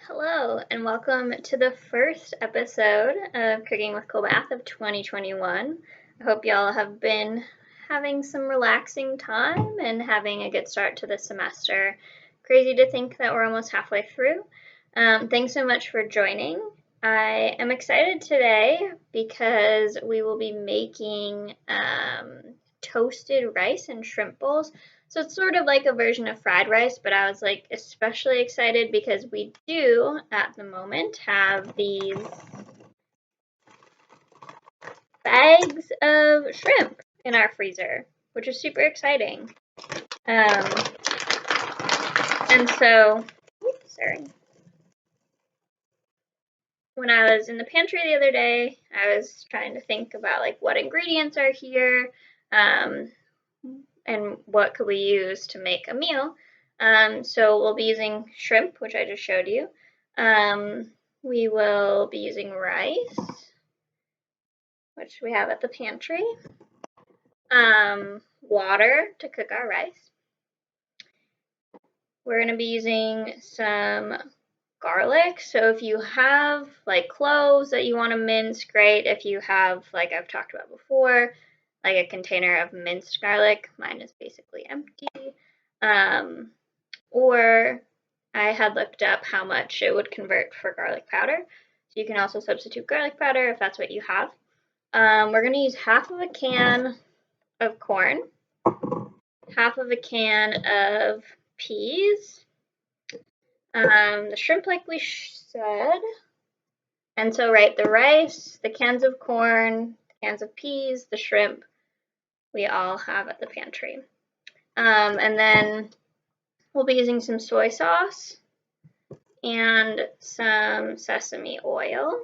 Hello, and welcome to the first episode of Cooking with Colbath of 2021. I hope y'all have been having some relaxing time and having a good start to the semester. Crazy to think that we're almost halfway through. Thanks so much for joining. I am excited today because we will be making toasted rice and shrimp bowls. So it's sort of like a version of fried rice, but I was like especially excited because we do at the moment have these bags of shrimp in our freezer, which is super exciting. And so, sorry. When I was in the pantry the other day, I was trying to think about like what ingredients are here, and what could we use to make a meal. So we'll be using shrimp, which I just showed you. We will be using rice, which we have at the pantry. Water to cook our rice. We're going to be using some garlic. So if you have like cloves that you want to mince, great. If you have, like I've talked about before, like a container of minced garlic, mine is basically empty. Or I had looked up how much it would convert for garlic powder. So you can also substitute garlic powder if that's what you have. We're going to use half of a can of corn, half of a can of peas, the shrimp like we said, and so right, the rice, the cans of corn, the cans of peas, the shrimp, we all have at the pantry. And then we'll be using some soy sauce and some sesame oil,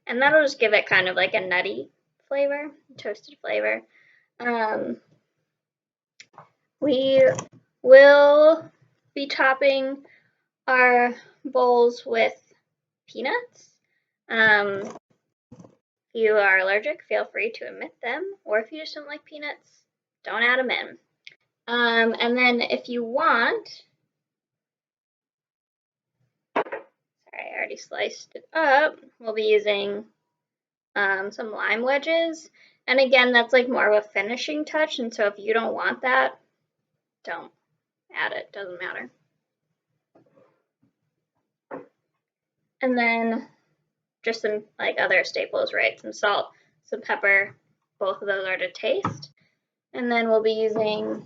and that'll just give it kind of like a nutty flavor, toasted flavor. We will be topping our bowls with peanuts. If you are allergic, feel free to omit them, or if you just don't like peanuts, don't add them in. And then if you want, sorry, I already sliced it up, we'll be using some lime wedges. And again, that's like more of a finishing touch, and so if you don't want that, don't add it, doesn't matter. And then just some like other staples, right? Some salt, some pepper, both of those are to taste. And then we'll be using,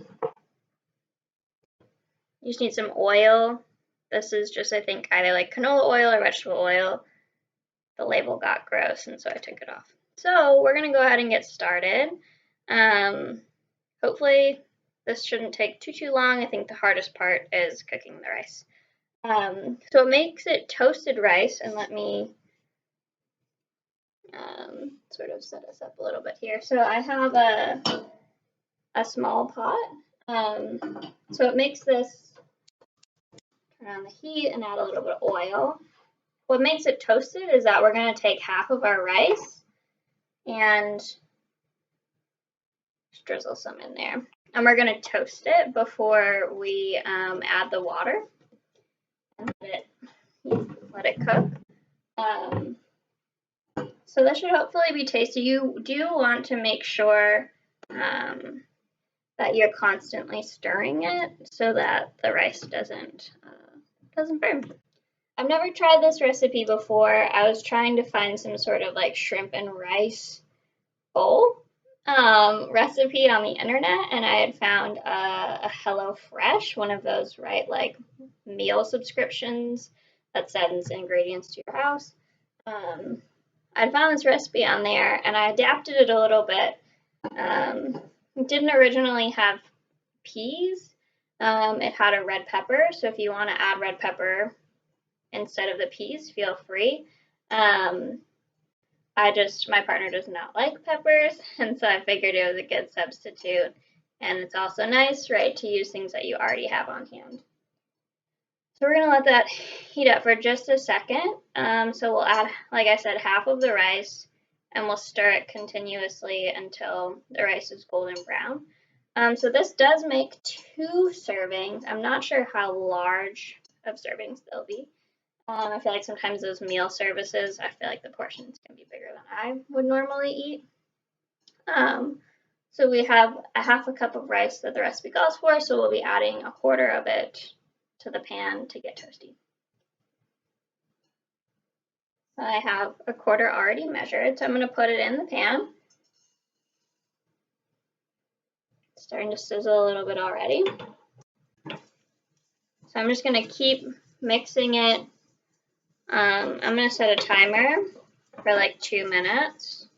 you just need some oil. This is just, I think, either like canola oil or vegetable oil. The label got gross, and so I took it off. So we're going to go ahead and get started. Hopefully this shouldn't take too long. I think the hardest part is cooking the rice. So it makes it toasted rice, and let me sort of set us up a little bit here. So I have a small pot. So it makes this, turn on the heat and add a little bit of oil. What makes it toasted is that we're going to take half of our rice and drizzle some in there. And we're going to toast it before we add the water and let it cook. So that should hopefully be tasty. You do want to make sure that you're constantly stirring it so that the rice doesn't burn. I've never tried this recipe before. I was trying to find some sort of like shrimp and rice bowl recipe on the internet, and I had found a HelloFresh, one of those, right, like meal subscriptions that sends ingredients to your house. I found this recipe on there and I adapted it a little bit. It didn't originally have peas. It had a red pepper, so if you want to add red pepper instead of the peas, feel free. My partner does not like peppers, and so I figured it was a good substitute. And it's also nice, right, to use things that you already have on hand. So we're going to let that heat up for just a second. So we'll add, like I said, half of the rice, and we'll stir it continuously until the rice is golden brown. So this does make 2 servings. I'm not sure how large of servings they'll be. I feel like sometimes those meal services, I feel like the portions can be bigger than I would normally eat. So we have a half a cup of rice that the recipe calls for, so we'll be adding a quarter of it to the pan to get toasty. So I have a quarter already measured, so I'm going to put it in the pan. It's starting to sizzle a little bit already. So I'm just going to keep mixing it. I'm going to set a timer for like 2 minutes.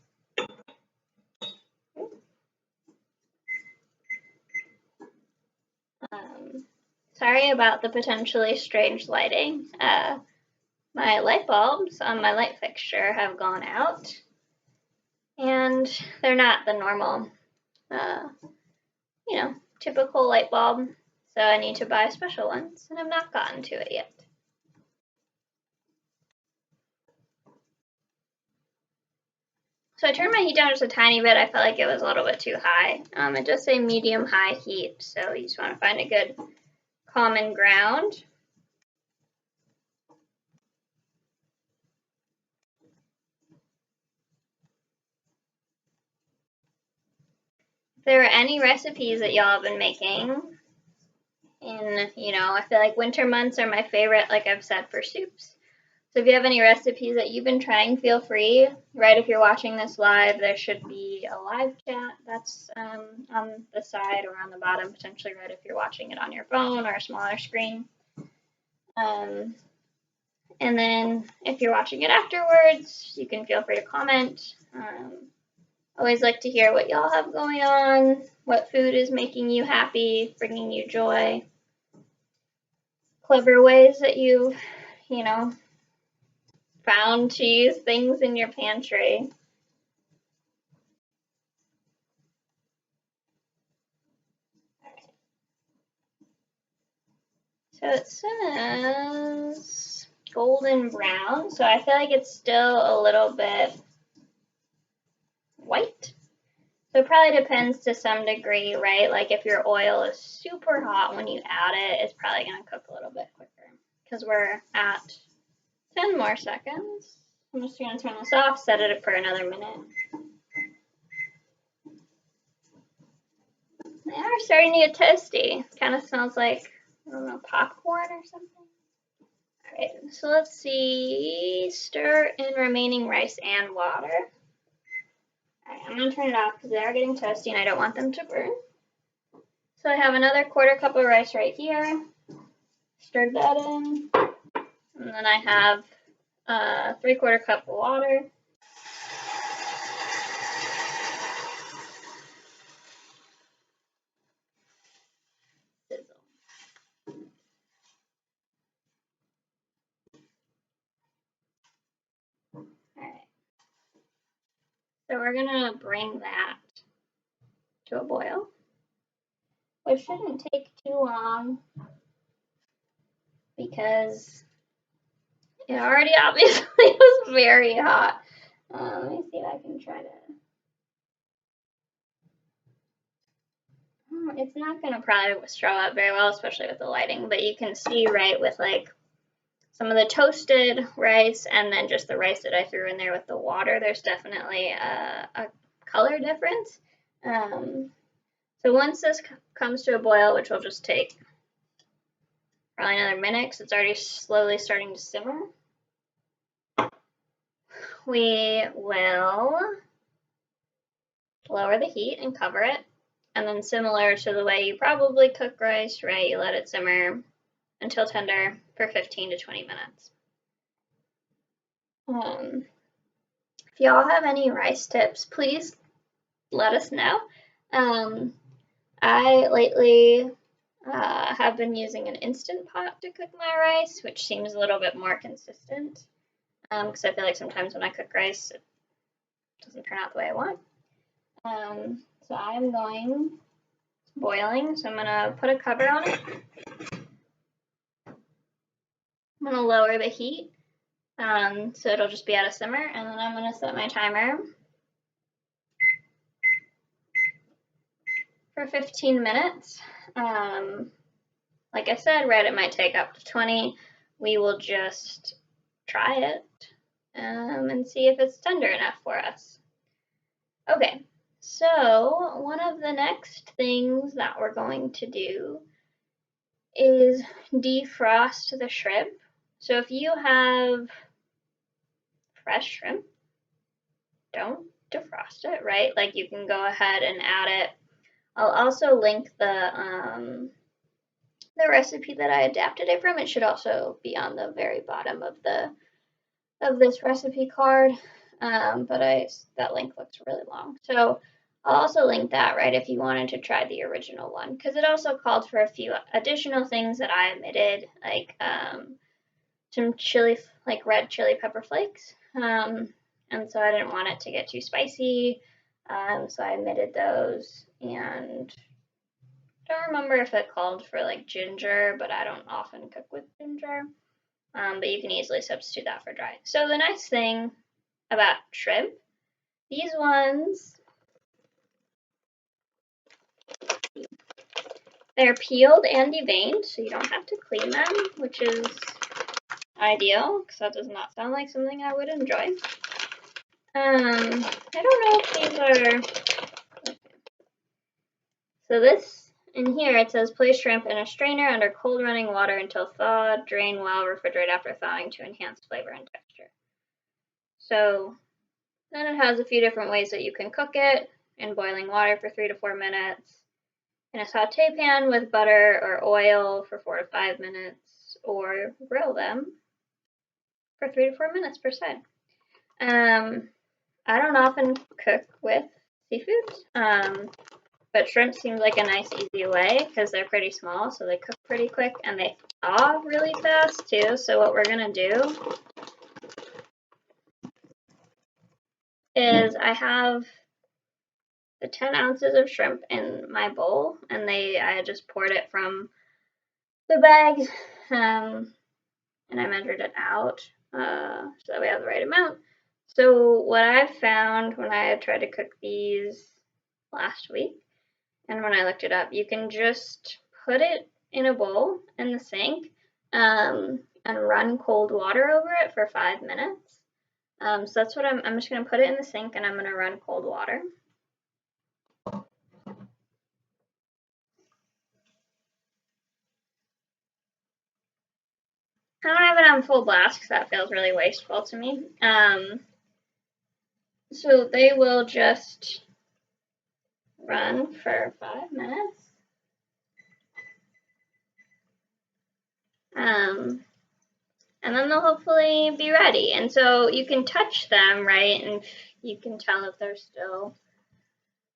Sorry about the potentially strange lighting. My light bulbs on my light fixture have gone out, and they're not the normal, typical light bulb, so I need to buy special ones, and I've not gotten to it yet. So I turned my heat down just a tiny bit. I felt like it was a little bit too high. It does say medium-high heat, so you just want to find a good common ground. If there are any recipes that y'all have been making I feel like winter months are my favorite, like I've said, for soups. So if you have any recipes that you've been trying, feel free. Right, if you're watching this live, there should be a live chat that's on the side or on the bottom, potentially right if you're watching it on your phone or a smaller screen. And then if you're watching it afterwards, you can feel free to comment. Always like to hear what y'all have going on, what food is making you happy, bringing you joy, clever ways that you've, found to use things in your pantry. So it says golden brown, so I feel like it's still a little bit white. So it probably depends to some degree, right? Like if your oil is super hot when you add it, it's probably going to cook a little bit quicker because we're at 10 more seconds. I'm just going to turn this off, set it for another minute. They are starting to get toasty. It kind of smells like, I don't know, popcorn or something. All right, so let's see. Stir in remaining rice and water. All right, I'm going to turn it off because they are getting toasty and I don't want them to burn. So I have another quarter cup of rice right here. Stirred that in. And then I have 3/4 cup of water. Sizzle. All right. So we're going to bring that to a boil, which shouldn't take too long because it already obviously was very hot. Let me see if I can try to. It's not going to probably show up very well, especially with the lighting, but you can see right with like some of the toasted rice and then just the rice that I threw in there with the water, there's definitely a color difference. So once this comes to a boil, which will just take probably another minute because it's already slowly starting to simmer, we will lower the heat and cover it. And then similar to the way you probably cook rice, right, you let it simmer until tender for 15 to 20 minutes. If y'all have any rice tips, please let us know. I lately have been using an Instant Pot to cook my rice, which seems a little bit more consistent because I feel like sometimes when I cook rice, it doesn't turn out the way I want. So I'm going boiling, so I'm going to put a cover on it. I'm going to lower the heat so it'll just be at a simmer, and then I'm going to set my timer for 15 minutes. Like I said, right, it might take up to 20, we will just try it and see if it's tender enough for us. Okay, so one of the next things that we're going to do is defrost the shrimp. So if you have fresh shrimp, don't defrost it, right? Like you can go ahead and add it. I'll also link the recipe that I adapted it from. It should also be on the very bottom of this recipe card, but that link looks really long. So I'll also link that, right, if you wanted to try the original one, because it also called for a few additional things that I omitted, like some chili, like red chili pepper flakes, and so I didn't want it to get too spicy, so I omitted those, and don't remember if it called for like ginger, but I don't often cook with ginger, but you can easily substitute that for dry. So the nice thing about shrimp, these ones, they're peeled and deveined, so you don't have to clean them, which is ideal, because that does not sound like something I would enjoy. I don't know if these are, okay. So this, in here, it says place shrimp in a strainer under cold running water until thawed, drain well, refrigerate after thawing to enhance flavor and texture. So then it has a few different ways that you can cook it: in boiling water for 3 to 4 minutes, in a saute pan with butter or oil for 4 to 5 minutes, or grill them for 3 to 4 minutes per side. I don't often cook with seafood, but shrimp seems like a nice easy way because they're pretty small, so they cook pretty quick and they thaw really fast too. So what we're gonna do is I have the 10 ounces of shrimp in my bowl, and I just poured it from the bag, and I measured it out so that we have the right amount. So what I found when I had tried to cook these last week, and when I looked it up, you can just put it in a bowl in the sink and run cold water over it for 5 minutes. So that's what I'm just going to put it in the sink and I'm going to run cold water. I don't have it on full blast because that feels really wasteful to me. So they will just run for 5 minutes. And then they'll hopefully be ready. And so you can touch them, right? And you can tell if they're still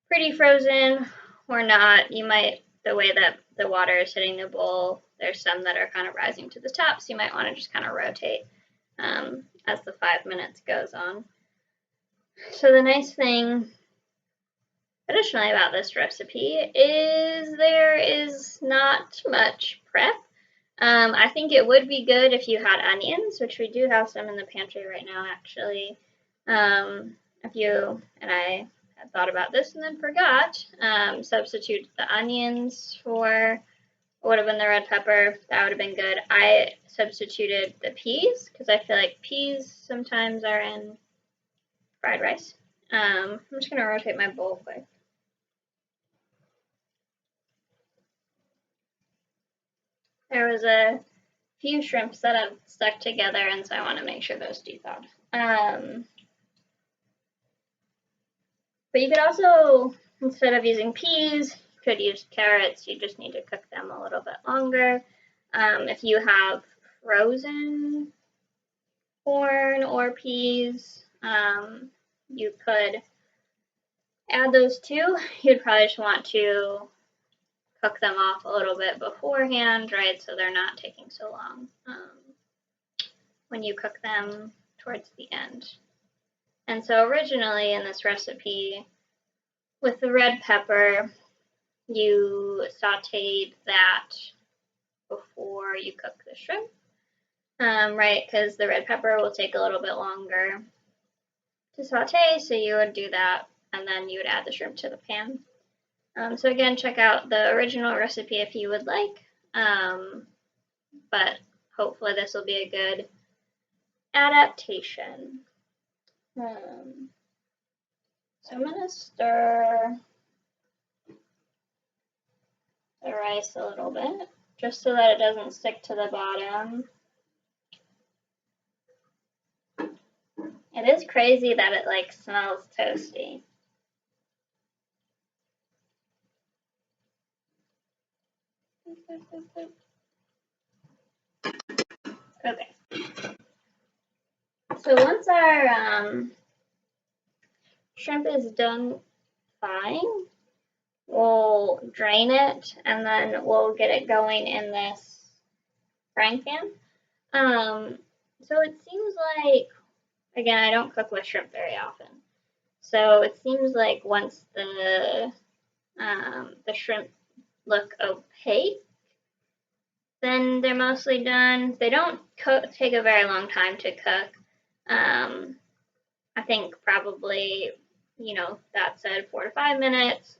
pretty frozen or not. You might, the way that the water is hitting the bowl, there's some that are kind of rising to the top, so you might want to just kind of rotate as the 5 minutes goes on. So the nice thing additionally about this recipe is there is not much prep. I think it would be good if you had onions, which we do have some in the pantry right now, actually. If you, and I had thought about this and then forgot, substitute the onions for what would have been the red pepper. That would have been good. I substituted the peas because I feel like peas sometimes are in fried rice. I'm just going to rotate my bowl quick. There was a few shrimps that have stuck together, and so I want to make sure those de-thawed. But you could also, instead of using peas, you could use carrots. You just need to cook them a little bit longer. If you have frozen corn or peas, you could add those too. You'd probably just want to cook them off a little bit beforehand, right, so they're not taking so long when you cook them towards the end. And so originally in this recipe, with the red pepper, you sauteed that before you cook the shrimp, right, because the red pepper will take a little bit longer to saute, so you would do that, and then you would add the shrimp to the pan. So again, check out the original recipe if you would like, but hopefully this will be a good adaptation. So I'm going to stir the rice a little bit, just so that it doesn't stick to the bottom. It is crazy that it like smells toasty. Okay. So once our shrimp is done frying, we'll drain it and then we'll get it going in this frying pan. So it seems like, again, I don't cook with shrimp very often. So it seems like once the shrimp look opaque, then they're mostly done. They don't take a very long time to cook. I think probably, that said 4 to 5 minutes.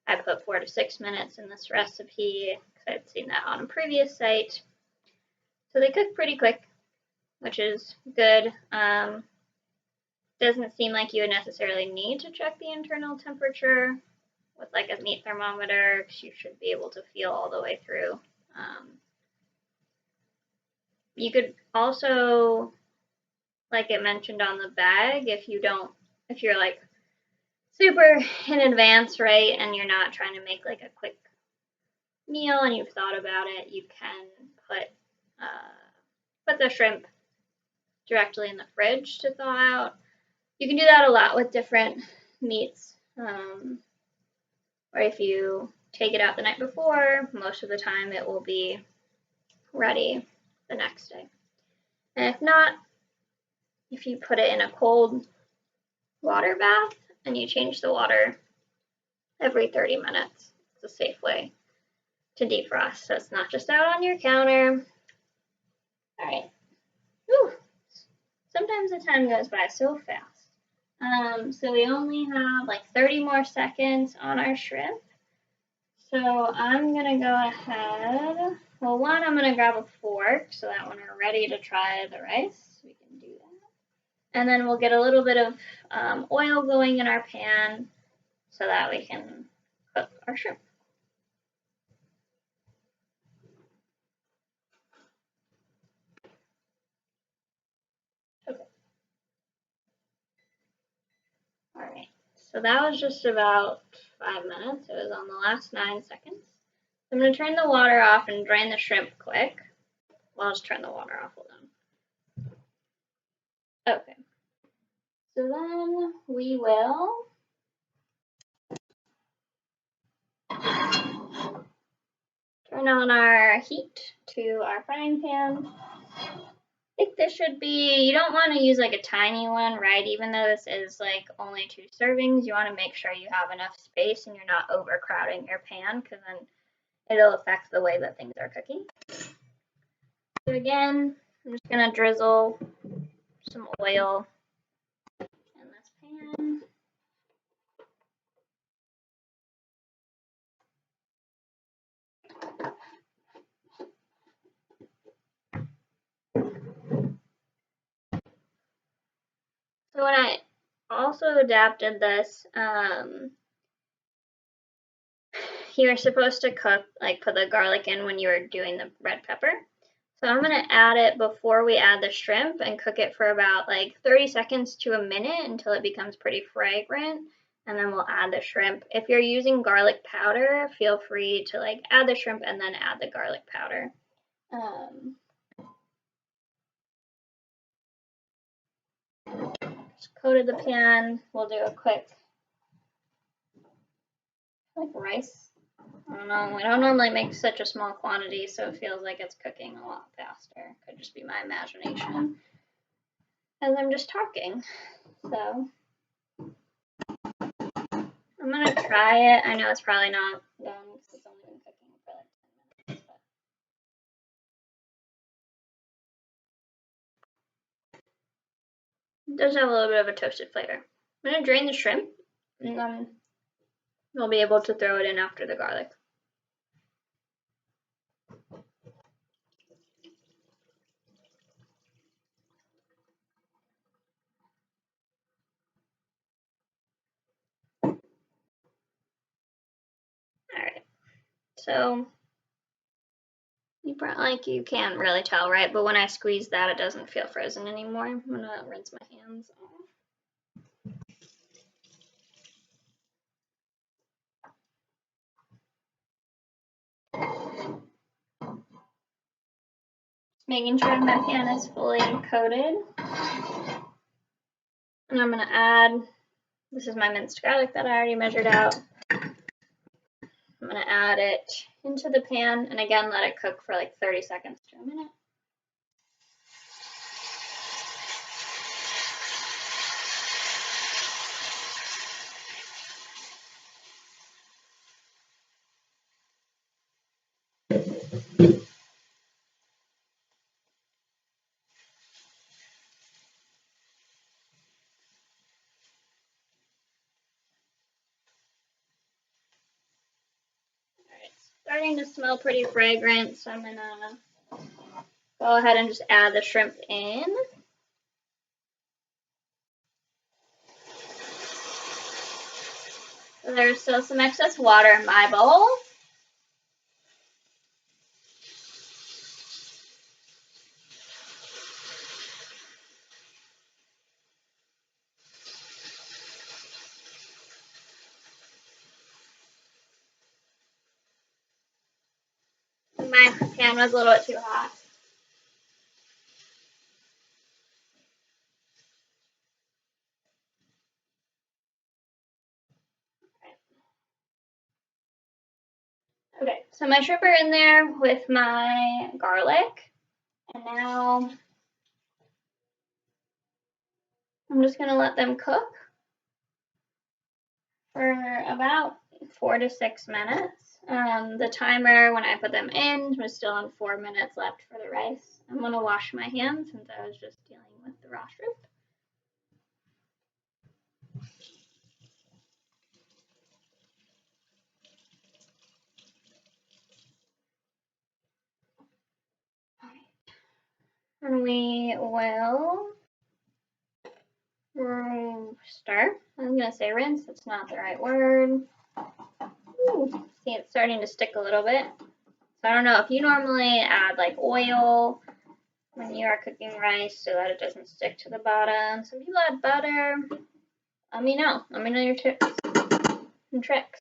I put 4 to 6 minutes in this recipe because I'd seen that on a previous site. So they cook pretty quick, which is good. Doesn't seem like you would necessarily need to check the internal temperature with like a meat thermometer, because you should be able to feel all the way through. You could also, like it mentioned on the bag, if you're like super in advance, right, and you're not trying to make like a quick meal and you've thought about it, you can put the shrimp directly in the fridge to thaw out. You can do that a lot with different meats, or if you take it out the night before, most of the time it will be ready the next day. And if not, if you put it in a cold water bath and you change the water every 30 minutes, it's a safe way to defrost, so it's not just out on your counter. All right. Whew. Sometimes the time goes by so fast. So we only have like 30 more seconds on our shrimp. So I'm going to go ahead. Well, one, I'm going to grab a fork so that when we're ready to try the rice, we can do that. And then we'll get a little bit of oil going in our pan so that we can cook our shrimp. Okay. All right. So that was just about 5 minutes. It was on the last 9 seconds. I'm going to turn the water off and drain the shrimp quick. Well, I'll just turn the water off. Hold on. Okay. So then we will turn on our heat to our frying pan. I think this should be, you don't want to use like a tiny one, right? Even though this is like only 2 servings, you want to make sure you have enough space and you're not overcrowding your pan, because then it'll affect the way that things are cooking. So again, I'm just going to drizzle some oil in this pan. So when I also adapted this, you're supposed to cook, like put the garlic in when you're doing the red pepper. So I'm going to add it before we add the shrimp and cook it for about like 30 seconds to a minute until it becomes pretty fragrant. And then we'll add the shrimp. If you're using garlic powder, feel free to like add the shrimp and then add the garlic powder. Just coated the pan. We'll do a quick like rice. I don't know. We don't normally make such a small quantity, so it feels like it's cooking a lot faster. Could just be my imagination as I'm just talking. So I'm gonna try it. I know it's probably not done because it's only been cooking for like 10 minutes. But it does have a little bit of a toasted flavor. I'm gonna drain the shrimp, and then we'll be able to throw it in after the garlic. So you can't really tell, right? But when I squeeze that, it doesn't feel frozen anymore. I'm gonna rinse my hands off. Making sure my pan is fully coated. And I'm gonna add, this is my minced garlic that I already measured out. I'm gonna add it into the pan and again let it cook for like 30 seconds to a minute. Starting to smell pretty fragrant, so I'm gonna go ahead and just add the shrimp in. So there's still some excess water in my bowl. My pan was a little bit too hot. Okay, so my shrimp are in there with my garlic, and now I'm just gonna let them cook for about 4 to 6 minutes. The timer when I put them in was still on 4 minutes left for the rice. I'm gonna wash my hands since I was just dealing with the raw shrimp. And we will stir. I'm gonna say rinse, that's not the right word. Ooh, see, it's starting to stick a little bit. So I don't know if you normally add like oil when you are cooking rice so that it doesn't stick to the bottom. Some people add butter. Let me know. Let me know your tips and tricks.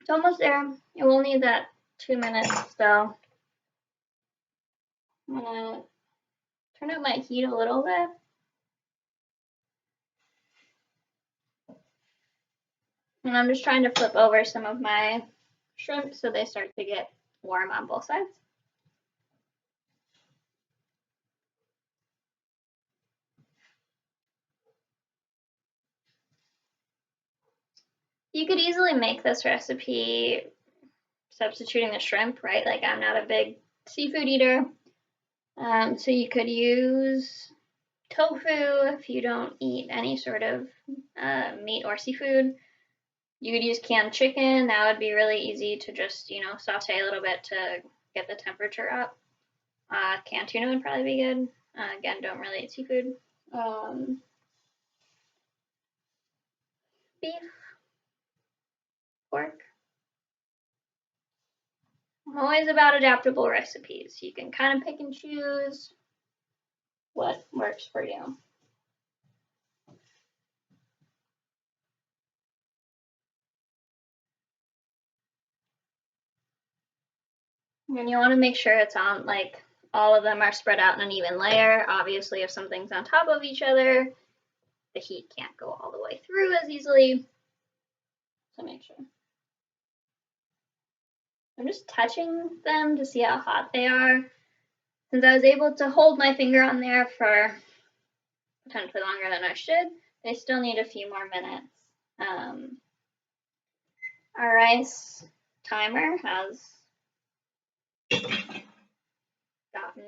It's almost there. It will need that 2 minutes, so I'm gonna turn up my heat a little bit. And I'm just trying to flip over some of my shrimp so they start to get warm on both sides. You could easily make this recipe substituting the shrimp, right? Like I'm not a big seafood eater. So you could use tofu if you don't eat any sort of meat or seafood. You could use canned chicken. That would be really easy to just, saute a little bit to get the temperature up. Canned tuna would probably be good. Again, don't really eat seafood. Beef, pork. I'm always about adaptable recipes. You can kind of pick and choose what works for you. And you want to make sure it's on, like, all of them are spread out in an even layer. Obviously, if something's on top of each other, the heat can't go all the way through as easily. So make sure. I'm just touching them to see how hot they are. Since I was able to hold my finger on there for potentially longer than I should, they still need a few more minutes. Our rice timer has gotten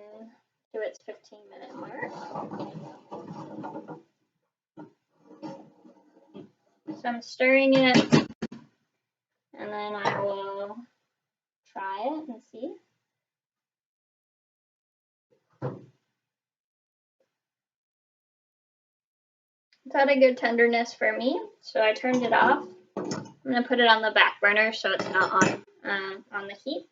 to its 15-minute mark. So I'm stirring it, and then I will try it and see. It's at a good tenderness for me, so I turned it off. I'm going to put it on the back burner so it's not on the heat.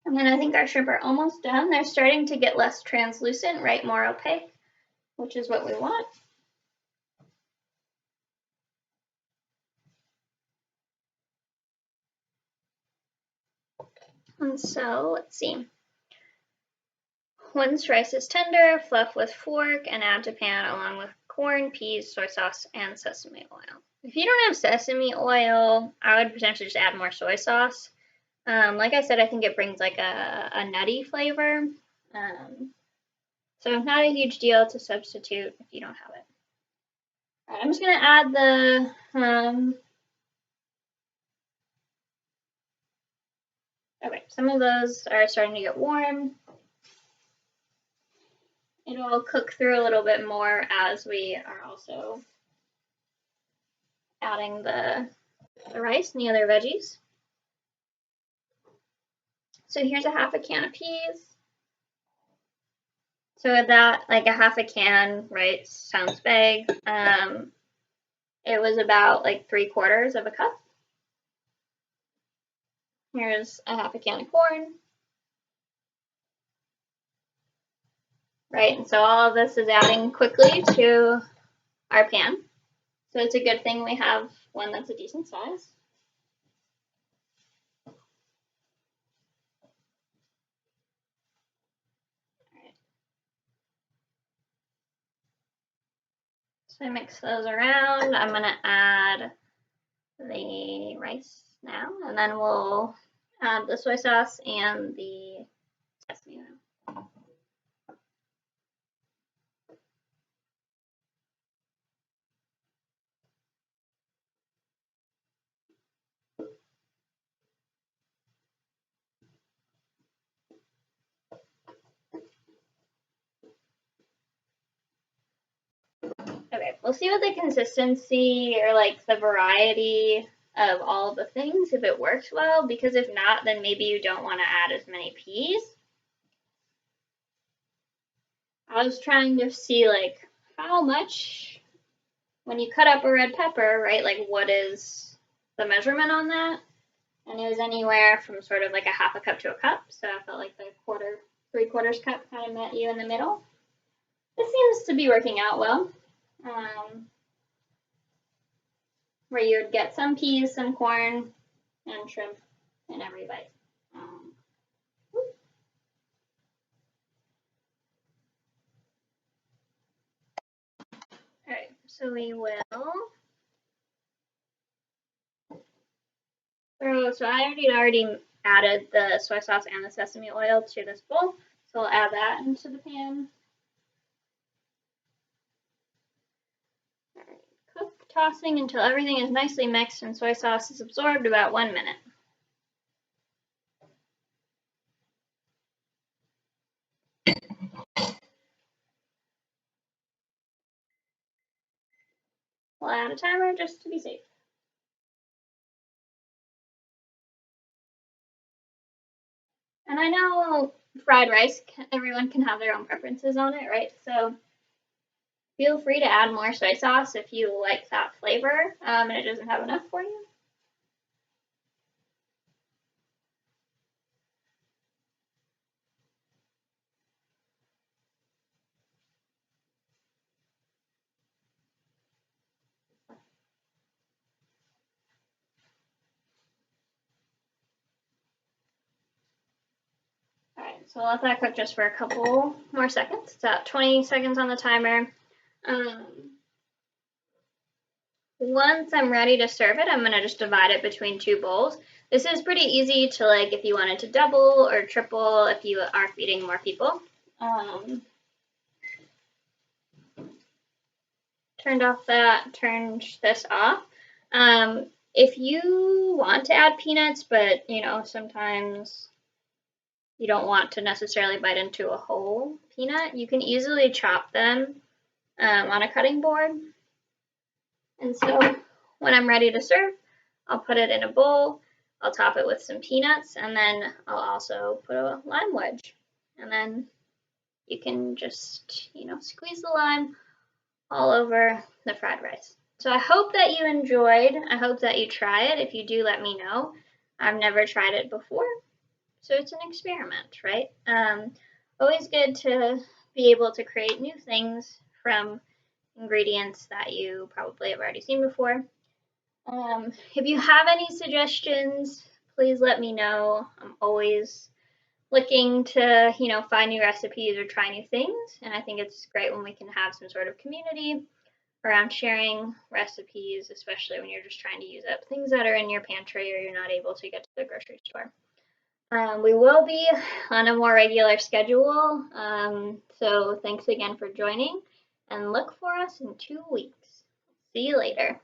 And then I think our shrimp are almost done. They're starting to get less translucent, right, more opaque, which is what we want. And so, let's see. Once rice is tender, fluff with fork and add to pan along with corn, peas, soy sauce, and sesame oil. If you don't have sesame oil, I would potentially just add more soy sauce. Like I said, I think it brings like a nutty flavor. So not a huge deal to substitute if you don't have it. All right, I'm just gonna add the, okay, some of those are starting to get warm. It'll cook through a little bit more as we are also adding the rice and the other veggies. So here's a half a can of peas. So that, like a half a can, right, sounds big. It was about like 3/4 of a cup. Here's a half a can of corn. Right, and so all of this is adding quickly to our pan. So it's a good thing we have one that's a decent size. So I mix those around. I'm gonna add the rice now, and then we'll add the soy sauce and the sesame oil. Okay, we'll see what the consistency or like the variety of all of the things, if it works well, because if not, then maybe you don't want to add as many peas. I was trying to see like how much, when you cut up a red pepper, right, like what is the measurement on that? And it was anywhere from sort of like a half a cup to a cup, so I felt like the 3/4 cup kind of met you in the middle. This seems to be working out well. Where you would get some peas, some corn, and shrimp in every bite. Alright, so we will throw, so I already added the soy sauce and the sesame oil to this bowl, so I'll add that into the pan. Alright, cook, tossing until everything is nicely mixed and soy sauce is absorbed, about 1 minute. We'll add a timer just to be safe. And I know fried rice, everyone can have their own preferences on it, right? So feel free to add more soy sauce if you like that flavor and it doesn't have enough for you. Alright, so let that cook just for a couple more seconds. It's at 20 seconds on the timer. Once I'm ready to serve it, I'm going to just divide it between 2 bowls. This is pretty easy to, like, if you wanted to double or triple if you are feeding more people. Turned off that, turned this off. If you want to add peanuts, but you know, sometimes you don't want to necessarily bite into a whole peanut, you can easily chop them on a cutting board. And so when I'm ready to serve, I'll put it in a bowl, I'll top it with some peanuts, and then I'll also put a lime wedge. And then you can just, squeeze the lime all over the fried rice. So I hope that you enjoyed. I hope that you try it. If you do, let me know. I've never tried it before, so it's an experiment, right? Always good to be able to create new things from ingredients that you probably have already seen before. If you have any suggestions, please let me know. I'm always looking to, find new recipes or try new things. And I think it's great when we can have some sort of community around sharing recipes, especially when you're just trying to use up things that are in your pantry or you're not able to get to the grocery store. We will be on a more regular schedule. So thanks again for joining and look for us in 2 weeks. See you later.